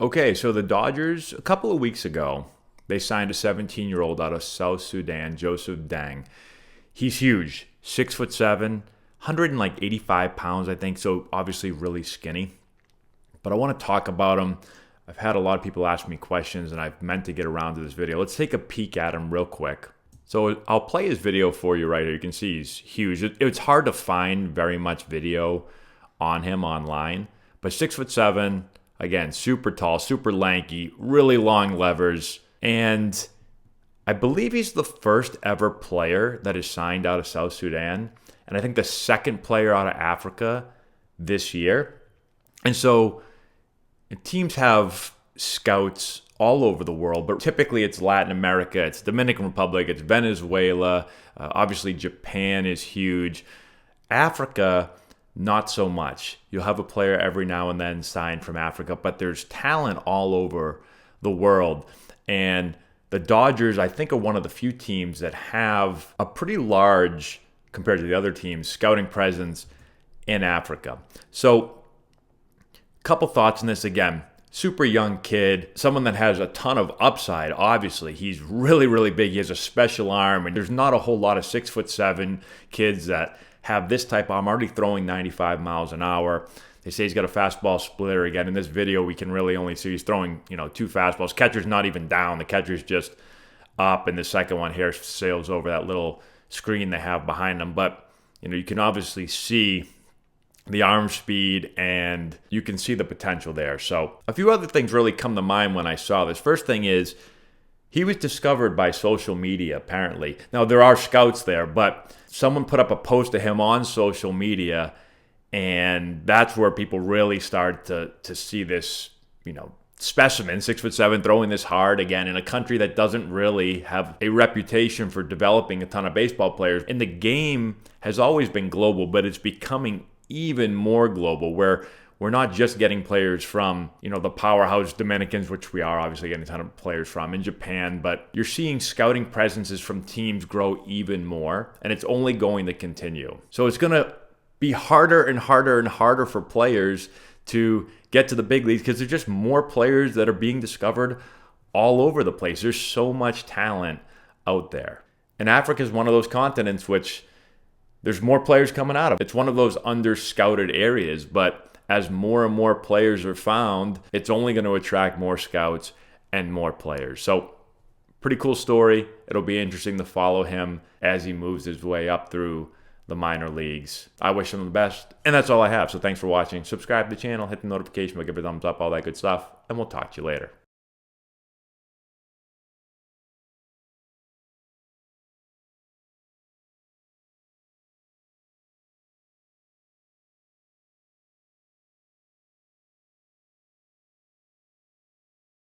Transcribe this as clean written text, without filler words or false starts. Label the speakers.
Speaker 1: Okay, so the Dodgers, a couple of weeks ago, they signed a 17-year-old out of South Sudan, Joseph Dang. He's huge, 6'7", 185 pounds, I think, so obviously really skinny. But I want to talk about him. I've had a lot of people ask me questions, and I've meant to get around to this video. Let's take a peek at him real quick. So I'll play his video for you right here. You can see he's huge. It's hard to find very much video on him online, but 6'7", again, super tall, super lanky, really long levers, and I believe he's the first ever player that is signed out of South Sudan, and I think the second player out of Africa this year. And so teams have scouts all over the world, but typically it's Latin America, it's Dominican Republic, it's Venezuela, obviously Japan is huge. Africa, not so much. You'll have a player every now and then signed from Africa, but there's talent all over the world. And the Dodgers, I think, are one of the few teams that have a pretty large, compared to the other teams, scouting presence in Africa. So, a couple thoughts on this again. Super young kid, someone that has a ton of upside, obviously. He's really, really big. He has a special arm, and there's not a whole lot of 6'7" kids that have this type of arm, already throwing 95 miles an hour. They say he's got a fastball splitter. Again, in this video, we can really only see he's throwing, two fastballs. Catcher's not even down. The catcher's just up, and the second one here sails over that little screen they have behind him. But, you can obviously see the arm speed, and you can see the potential there. So a few other things really come to mind when I saw this. First thing is, he was discovered by social media, apparently. Now, there are scouts there, but someone put up a post of him on social media, and that's where people really start to see this, specimen, 6'7", throwing this hard, again, in a country that doesn't really have a reputation for developing a ton of baseball players. And the game has always been global, but it's becoming even more global, where we're not just getting players from, the powerhouse Dominicans, which we are obviously getting a ton of players from in Japan, but you're seeing scouting presences from teams grow even more, and it's only going to continue. So it's going to be harder and harder and harder for players to get to the big leagues because there's just more players that are being discovered all over the place. There's so much talent out there. And Africa is one of those continents which there's more players coming out of. It's one of those under-scouted areas, but as more and more players are found, it's only going to attract more scouts and more players. So, pretty cool story. It'll be interesting to follow him as he moves his way up through the minor leagues. I wish him the best, and that's all I have. So thanks for watching. Subscribe to the channel, hit the notification bell, give it a thumbs up, all that good stuff, and we'll talk to you later.